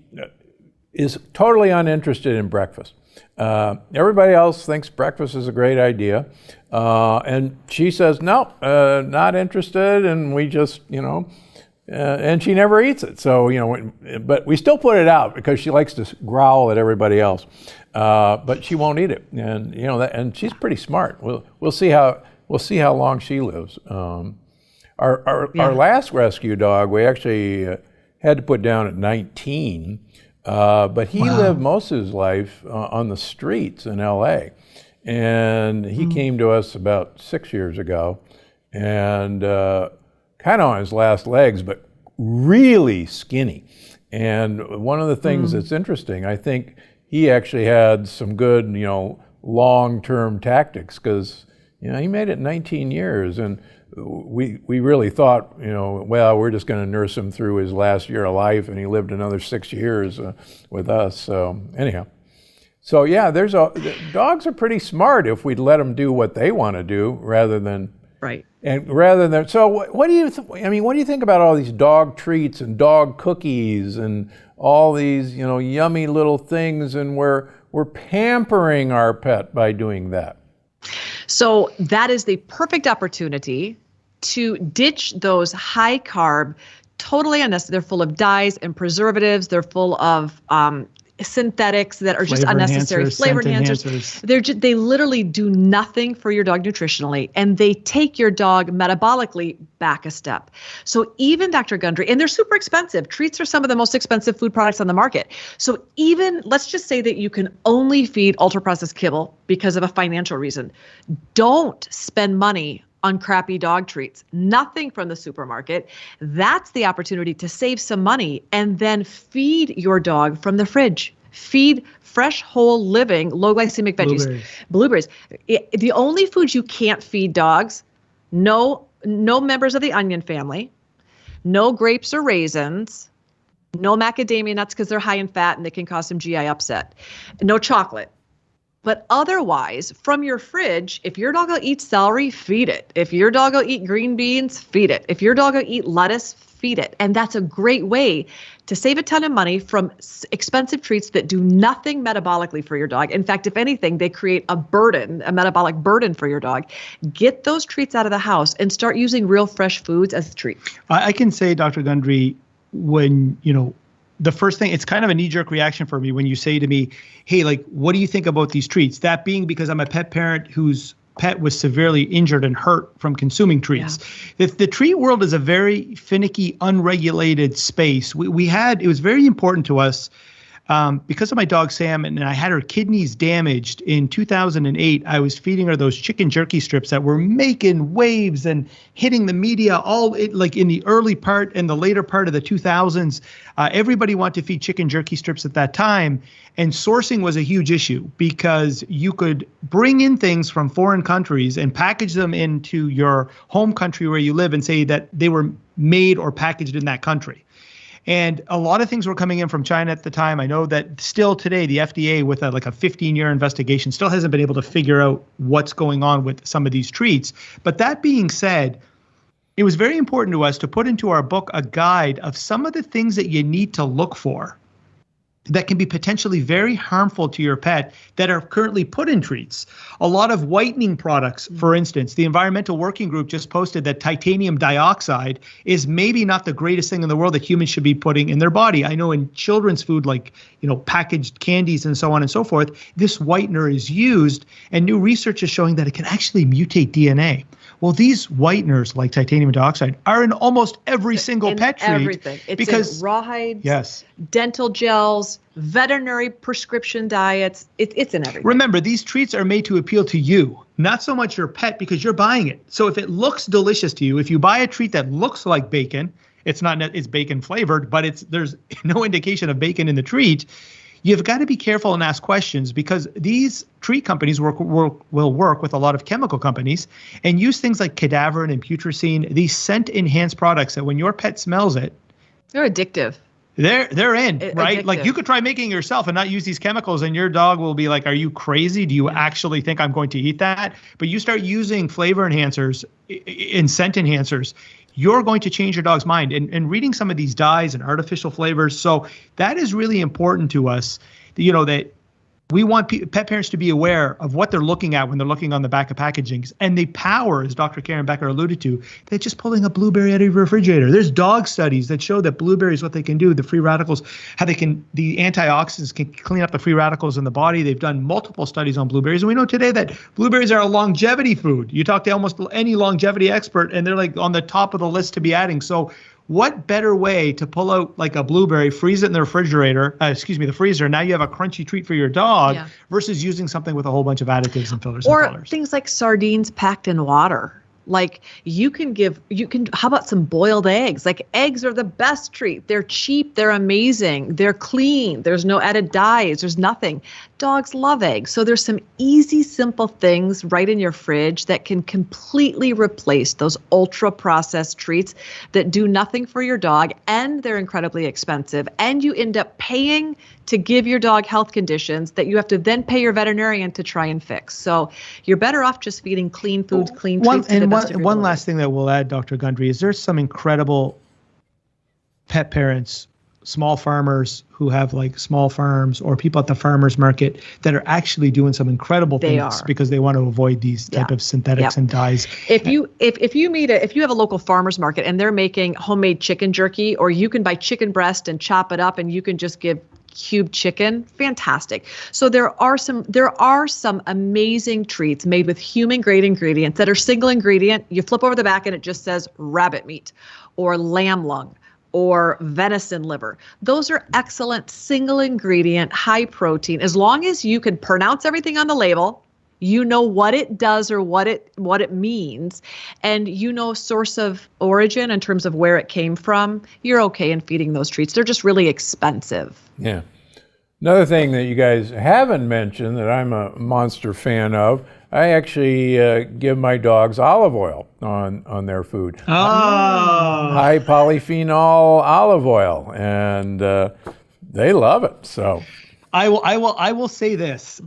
is totally uninterested in breakfast. Everybody else thinks breakfast is a great idea. And she says, no, not interested, and we just, and she never eats it. So, but we still put it out because she likes to growl at everybody else. But she won't eat it, and and she's pretty smart. We'll see how long she lives. Our last rescue dog, we actually had to put down at 19, but he lived most of his life on the streets in LA, and he came to us about 6 years ago, and kind of on his last legs, but really skinny. And one of the things that's interesting, I think he actually had some good, long-term tactics because, he made it 19 years, and we really thought, well, we're just going to nurse him through his last year of life, and he lived another 6 years with us. So anyhow, so yeah, dogs are pretty smart if we'd let them do what they want to do rather than. Right. And rather than, so what do you think about all these dog treats and dog cookies and all these, yummy little things, and we're pampering our pet by doing that? So that is the perfect opportunity to ditch those high carb, totally unnecessary. They're full of dyes and preservatives. They're full of synthetics that are just unnecessary, flavor enhancers. They literally do nothing for your dog nutritionally, and they take your dog metabolically back a step. So even Dr. Gundry, and they're super expensive. Treats are some of the most expensive food products on the market. So even, let's just say that you can only feed ultra-processed kibble because of a financial reason. Don't spend money on crappy dog treats, nothing from the supermarket. That's the opportunity to save some money and then feed your dog from the fridge. Feed fresh, whole, living, low glycemic veggies. Blueberries. The only foods you can't feed dogs, no members of the onion family, no grapes or raisins, no macadamia nuts because they're high in fat and they can cause some GI upset, no chocolate. But otherwise, from your fridge, if your dog will eat celery, feed it. If your dog will eat green beans, feed it. If your dog will eat lettuce, feed it. And that's a great way to save a ton of money from expensive treats that do nothing metabolically for your dog. In fact, if anything, they create a metabolic burden for your dog. Get those treats out of the house and start using real fresh foods as treats. I can say, Dr. Gundry, when, the first thing, it's kind of a knee-jerk reaction for me when you say to me, hey, what do you think about these treats? That being because I'm a pet parent whose pet was severely injured and hurt from consuming treats. Yeah. The treat world is a very finicky, unregulated space. It was very important to us because of my dog Sam, and I had her kidneys damaged in 2008. I was feeding her those chicken jerky strips that were making waves and hitting the media in the early part and the later part of the 2000s. Everybody wanted to feed chicken jerky strips at that time, and sourcing was a huge issue because you could bring in things from foreign countries and package them into your home country where you live and say that they were made or packaged in that country. And a lot of things were coming in from China at the time. I know that still today, the FDA, with a 15-year investigation, still hasn't been able to figure out what's going on with some of these treats. But that being said, it was very important to us to put into our book a guide of some of the things that you need to look for that can be potentially very harmful to your pet that are currently put in treats. A lot of whitening products, for instance, the Environmental Working Group just posted that titanium dioxide is maybe not the greatest thing in the world that humans should be putting in their body. I know in children's food, like, packaged candies and so on and so forth, this whitener is used, and new research is showing that it can actually mutate DNA. Well, these whiteners, like titanium dioxide, are in almost every single pet treat. Everything. It's because in rawhides, yes, dental gels, veterinary prescription diets. It's in everything. Remember, these treats are made to appeal to you, not so much your pet, because you're buying it. So if it looks delicious to you, if you buy a treat that looks like bacon, it's bacon flavored, but there's no indication of bacon in the treat. You've got to be careful and ask questions, because these treat companies will work with a lot of chemical companies and use things like cadaverine and putrescine, these scent-enhanced products that when your pet smells it, they're addictive. They're in, right? Addictive. Like, you could try making it yourself and not use these chemicals, and your dog will be like, are you crazy? Do you actually think I'm going to eat that? But you start using flavor enhancers and scent enhancers, you're going to change your dog's mind. And reading some of these dyes and artificial flavors. So that is really important to us, that we want pet parents to be aware of what they're looking at when they're looking on the back of packagings. And the power, as Dr. Karen Becker alluded to, they're just pulling a blueberry out of your refrigerator. There's dog studies that show that blueberries, what they can do, the free radicals, the antioxidants can clean up the free radicals in the body. They've done multiple studies on blueberries. And we know today that blueberries are a longevity food. You talk to almost any longevity expert, and they're like on the top of the list to be adding. So what better way to pull out like a blueberry, freeze it in the refrigerator, the freezer, now you have a crunchy treat for your dog, versus using something with a whole bunch of additives and fillers and colors. Or things like sardines packed in water. Like how about some boiled eggs? Like, eggs are the best treat. They're cheap, they're amazing, they're clean, there's no added dyes, there's nothing. Dogs love eggs. So there's some easy, simple things right in your fridge that can completely replace those ultra processed treats that do nothing for your dog, and they're incredibly expensive. And you end up paying to give your dog health conditions that you have to then pay your veterinarian to try and fix. So you're better off just feeding clean foods, clean treats to the best of your One ability. last thing that we'll add, Dr. Gundry, is there's some incredible pet parents, small farmers who have like small farms, or people at the farmers market that are actually doing some incredible things because they want to avoid these type of synthetics and dyes. If you have a local farmers market and they're making homemade chicken jerky, or you can buy chicken breast and chop it up and you can just give cube chicken, fantastic. So there are some amazing treats made with human grade ingredients that are single ingredient. You flip over the back and it just says rabbit meat or lamb lung or venison liver. Those are excellent single ingredient, high protein. As long as you can pronounce everything on the label, you know what it does or what it means, and you know source of origin in terms of where it came from, you're okay in feeding those treats. They're just really expensive. Yeah. Another thing that you guys haven't mentioned that I'm a monster fan of, I actually give my dogs olive oil on their food. Oh. High polyphenol olive oil, and they love it. So I will say this.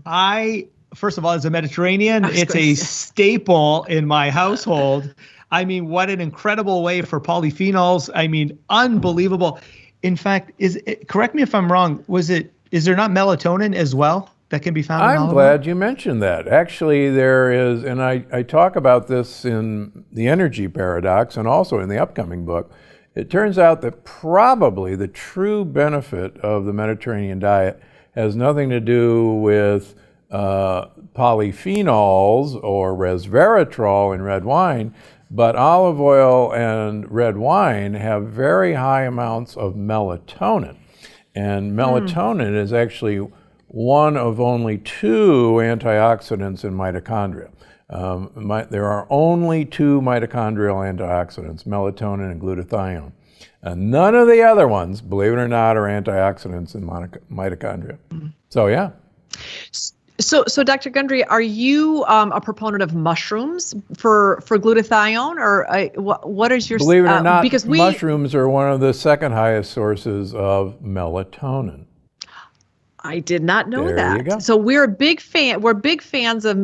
First of all, as a Mediterranean, it's a staple in my household. I mean, what an incredible way for polyphenols. I mean, unbelievable. In fact, correct me if I'm wrong, is there not melatonin as well that can be found in olive oil? I'm glad you mentioned that. Actually, there is, and I talk about this in the Energy Paradox and also in the upcoming book. It turns out that probably the true benefit of the Mediterranean diet has nothing to do with polyphenols or resveratrol in red wine, but olive oil and red wine have very high amounts of melatonin. And melatonin is actually one of only two antioxidants in mitochondria. There are only two mitochondrial antioxidants, melatonin and glutathione. None of the other ones, believe it or not, are antioxidants in mitochondria. So yeah. So Dr. Gundry, are you a proponent of mushrooms for glutathione, or what is your? Believe it or not, because mushrooms are one of the second highest sources of melatonin. I did not know There you go. that. So we're big fans of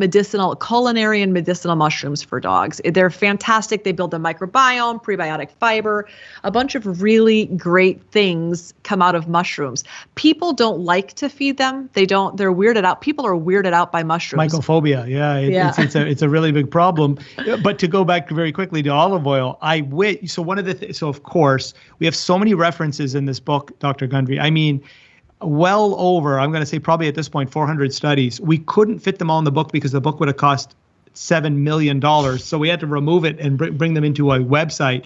culinary and medicinal mushrooms for dogs. They're fantastic. They build the microbiome, prebiotic fiber, a bunch of really great things come out of mushrooms. People don't like to feed them. They're weirded out. People are weirded out by mushrooms. Mycophobia. Yeah. It's a really big problem. But to go back very quickly to olive oil, so of course, we have so many references in this book, Dr. Gundry. I mean, well over, I'm going to say probably at this point, 400 studies. We couldn't fit them all in the book because the book would have cost $7 million. So we had to remove it and bring them into a website.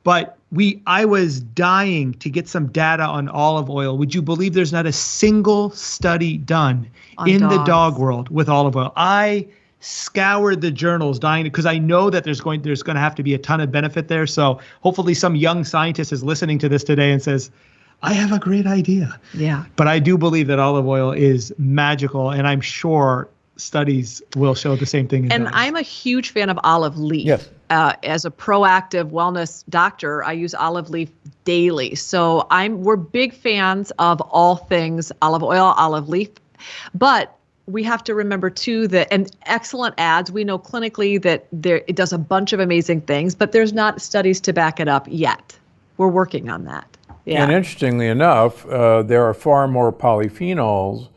But I was dying to get some data on olive oil. Would you believe there's not a single study done in the dog world with olive oil? I scoured the journals dying because I know that there's going to have to be a ton of benefit there. So hopefully some young scientist is listening to this today and says, I have a great idea. Yeah. But I do believe that olive oil is magical, and I'm sure studies will show the same thing. And I'm a huge fan of olive leaf. Yes. As a proactive wellness doctor, I use olive leaf daily. So we're big fans of all things olive oil, olive leaf. But we have to remember too and excellent ads. We know clinically that it does a bunch of amazing things, but there's not studies to back it up yet. We're working on that. Yeah. And interestingly enough, there are far more polyphenols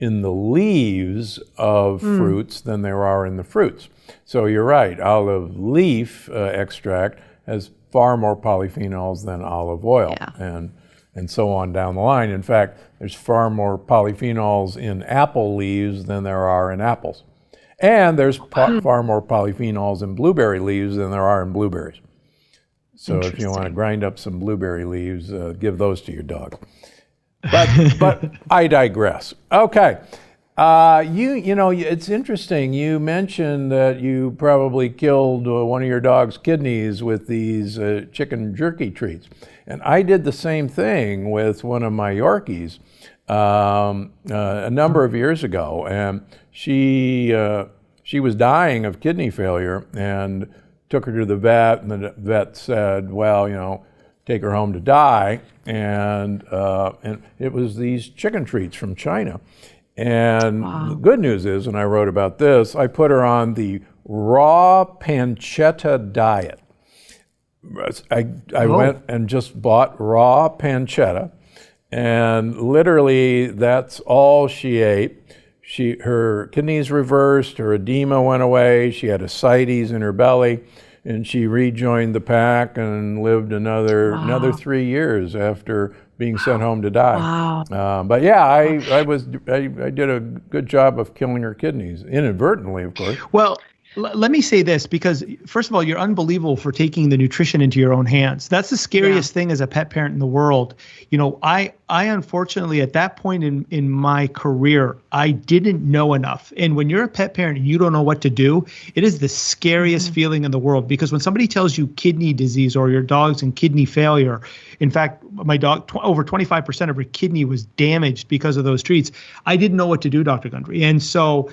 in the leaves of fruits than there are in the fruits. So you're right, olive leaf extract has far more polyphenols than olive oil, and so on down the line. In fact, there's far more polyphenols in apple leaves than there are in apples. And there's far more polyphenols in blueberry leaves than there are in blueberries. So if you want to grind up some blueberry leaves, give those to your dog. But I digress. Okay. It's interesting. You mentioned that you probably killed one of your dog's kidneys with these chicken jerky treats. And I did the same thing with one of my Yorkies a number of years ago. And she was dying of kidney failure, and took her to the vet, and the vet said, well, take her home to die. And it was these chicken treats from China. And the good news is, and I wrote about this, I put her on the raw pancetta diet. I went and just bought raw pancetta, and literally that's all she ate. Her kidneys reversed, her edema went away, she had ascites in her belly, and she rejoined the pack and lived another 3 years after being sent home to die. Wow. But yeah, I did a good job of killing her kidneys, inadvertently, of course. Well, let me say this, because first of all, you're unbelievable for taking the nutrition into your own hands. That's the scariest thing as a pet parent in the world. I unfortunately, at that point in my career, I didn't know enough. And when you're a pet parent and you don't know what to do, it is the scariest feeling in the world, because when somebody tells you kidney disease or your dog's in kidney failure, in fact, my dog, over 25% of her kidney was damaged because of those treats. I didn't know what to do, Dr. Gundry. And so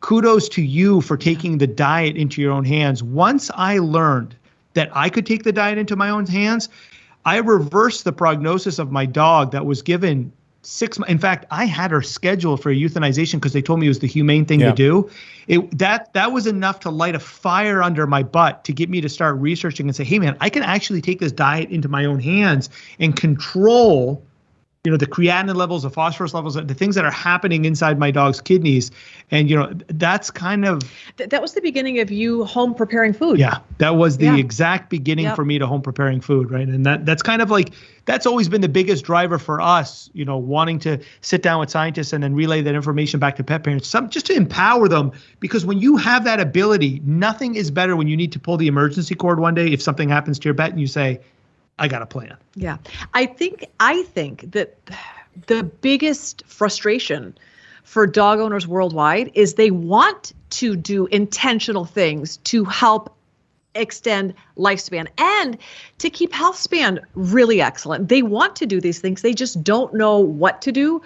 kudos to you for taking the diet into your own hands. Once I learned that I could take the diet into my own hands, I reversed the prognosis of my dog that was given 6 months. In fact, I had her scheduled for euthanization because they told me it was the humane thing to do. That was enough to light a fire under my butt to get me to start researching and say, hey man, I can actually take this diet into my own hands and control the creatinine levels, the phosphorus levels, the things that are happening inside my dog's kidneys. And, that's kind of... That was the beginning of you home preparing food. Yeah, that was the exact beginning for me to home preparing food, right? And that's kind of like, that's always been the biggest driver for us, wanting to sit down with scientists and then relay that information back to pet parents, just to empower them. Because when you have that ability, nothing is better when you need to pull the emergency cord one day if something happens to your pet and you say, I got a plan. Yeah. I think that the biggest frustration for dog owners worldwide is they want to do intentional things to help extend lifespan and to keep health span really excellent. They want to do these things. They just don't know what to do.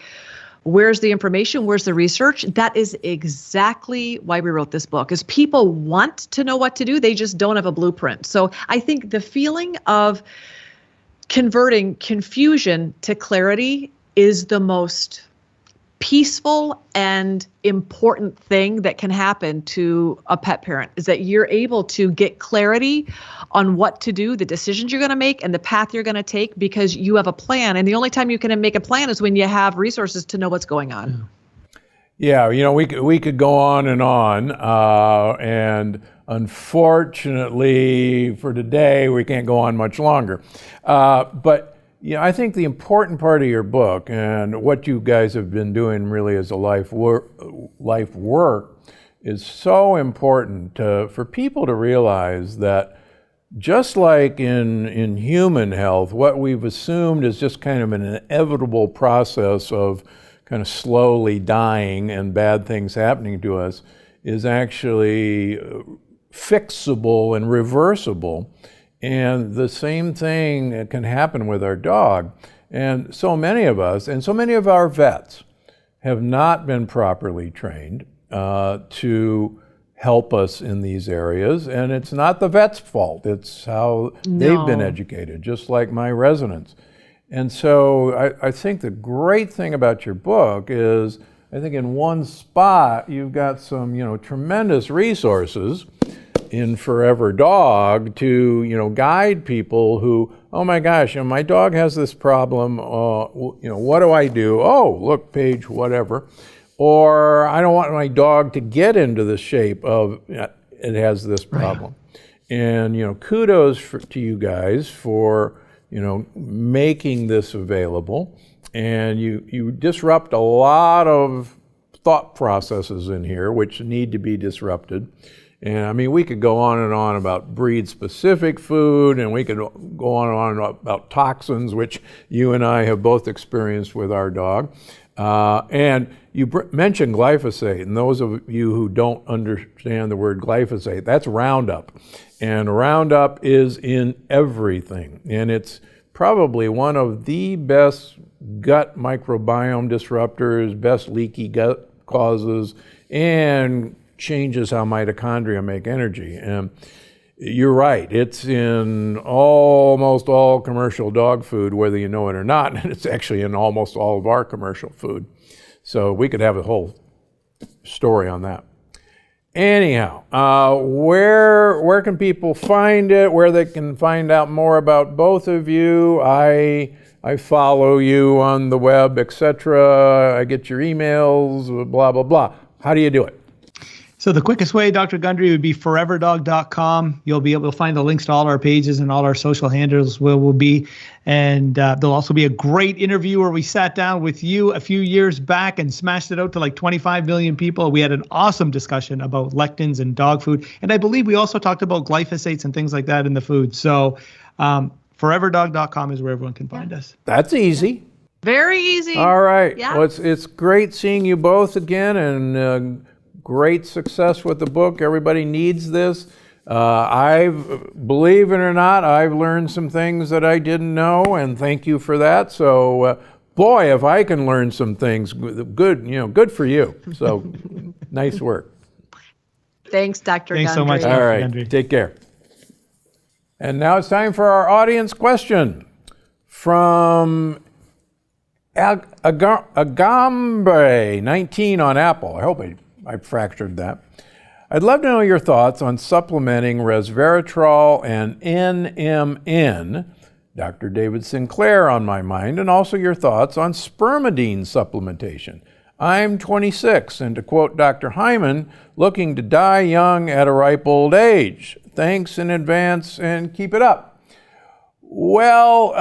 Where's the information? Where's the research? That is exactly why we wrote this book, is people want to know what to do. They just don't have a blueprint. So I think the feeling of converting confusion to clarity is the most peaceful and important thing that can happen to a pet parent is that you're able to get clarity on what to do, the decisions you're going to make, and the path you're going to take because you have a plan. And the only time you can make a plan is when you have resources to know what's going on. Yeah, we could go on, and unfortunately for today, we can't go on much longer. But I think the important part of your book and what you guys have been doing really as a life work is so important for people to realize that just like in human health, what we've assumed is just kind of an inevitable process of kind of slowly dying and bad things happening to us is actually fixable and reversible. And the same thing can happen with our dog. And so many of us, and so many of our vets, have not been properly trained to help us in these areas. And it's not the vet's fault. It's how they've been educated, just like my residents. And so I think the great thing about your book is, I think in one spot, you've got some, tremendous resources in Forever Dog to, guide people who, oh my gosh, my dog has this problem, what do I do? Oh, look, page whatever. Or I don't want my dog to get into the shape of it has this problem. Right. And, kudos to you guys for, making this available. And you disrupt a lot of thought processes in here, which need to be disrupted. And we could go on and on about breed-specific food, and we could go on and on about toxins, which you and I have both experienced with our dog. And you mentioned glyphosate, and those of you who don't understand the word glyphosate, that's Roundup. And Roundup is in everything, and it's probably one of the best gut microbiome disruptors, best leaky gut causes, and changes how mitochondria make energy. And you're right, it's in almost all commercial dog food, whether you know it or not, and it's actually in almost all of our commercial food. So we could have a whole story on that. Anyhow, where can people find it, where they can find out more about both of you? I follow you on the web, etc. I get your emails, blah, blah, blah. How do you do it? So the quickest way, Dr. Gundry, would be foreverdog.com. You'll be able to find the links to all our pages and all our social handles where we'll be. And there'll also be a great interview where we sat down with you a few years back and smashed it out to like 25 million people. We had an awesome discussion about lectins and dog food. And I believe we also talked about glyphosates and things like that in the food. So foreverdog.com is where everyone can find us. That's easy. Very easy. All right. Yeah. Well, it's great seeing you both again, and great success with the book. Everybody needs this. Believe it or not, I've learned some things that I didn't know, and thank you for that. So, boy, if I can learn some things, good for you. So, nice work. Thanks, Dr. Thanks so much, Gundry. Dr. All right, Gundry. take care. And now it's time for our audience question from Agambe19 on Apple. I hope I fractured that. I'd love to know your thoughts on supplementing resveratrol and NMN, Dr. David Sinclair on my mind, and also your thoughts on spermidine supplementation. I'm 26, and to quote Dr. Hyman, looking to die young at a ripe old age. Thanks in advance and keep it up. Well,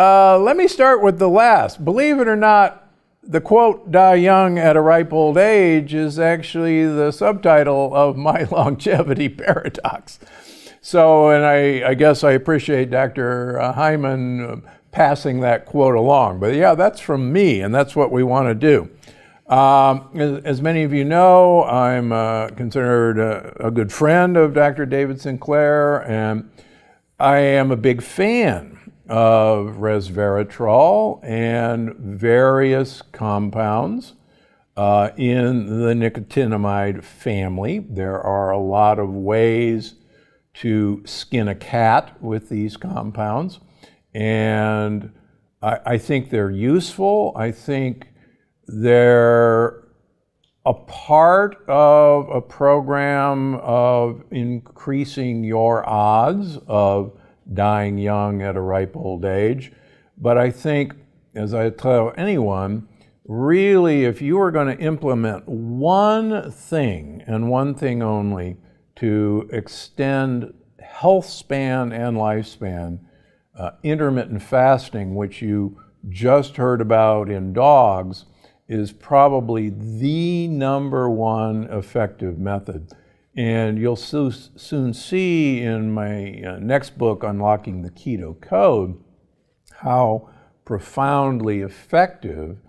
let me start with the last. Believe it or not, the quote, die young at a ripe old age, is actually the subtitle of my longevity paradox. So, and I guess I appreciate Dr. Hyman passing that quote along. But yeah, that's from me, and that's what we want to do. As many of you know, I'm considered a good friend of Dr. David Sinclair, and I am a big fan of resveratrol and various compounds in the nicotinamide family. There are a lot of ways to skin a cat with these compounds, and I think they're useful. I think they're a part of a program of increasing your odds of dying young at a ripe old age. But I think, as I tell anyone, really, if you are going to implement one thing and one thing only to extend health span and lifespan, intermittent fasting, which you just heard about in dogs, is probably the number one effective method. And you'll soon see in my next book, Unlocking the Keto Code, how profoundly effective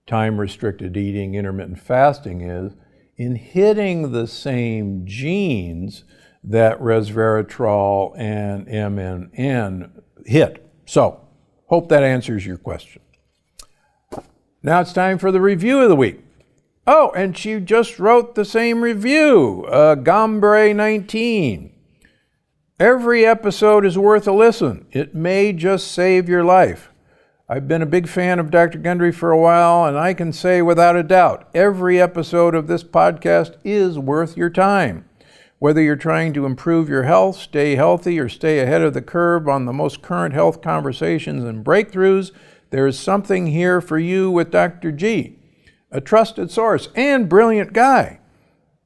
time-restricted eating, intermittent fasting is in hitting the same genes that resveratrol and MMN hit. So, hope that answers your question. Now it's time for the review of the week. Oh, and she just wrote the same review, Gombre 19. Every episode is worth a listen. It may just save your life. I've been a big fan of Dr. Gundry for a while, and I can say without a doubt, every episode of this podcast is worth your time. Whether you're trying to improve your health, stay healthy, or stay ahead of the curve on the most current health conversations and breakthroughs, there is something here for you with Dr. G, a trusted source and brilliant guy.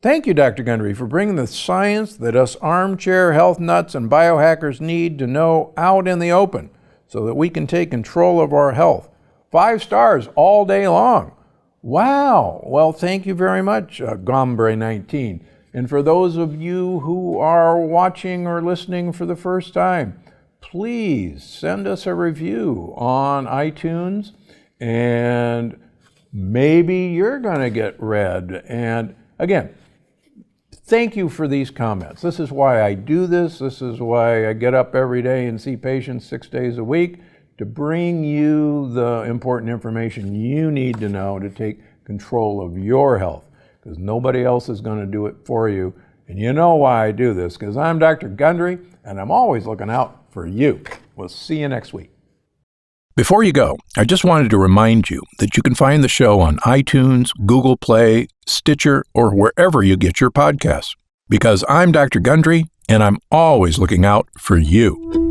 Thank you, Dr. Gundry, for bringing the science that us armchair health nuts and biohackers need to know out in the open so that we can take control of our health. 5 stars all day long. Wow. Well, thank you very much, Gombre 19. And for those of you who are watching or listening for the first time, please send us a review on iTunes, and maybe you're going to get read. And again, thank you for these comments. This is why I do this. This is why I get up every day and see patients 6 days a week, to bring you the important information you need to know to take control of your health, because nobody else is going to do it for you. And you know why I do this, because I'm Dr. Gundry, and I'm always looking out for you. We'll see you next week. Before you go, I just wanted to remind you that you can find the show on iTunes, Google Play, Stitcher, or wherever you get your podcasts. Because I'm Dr. Gundry, and I'm always looking out for you.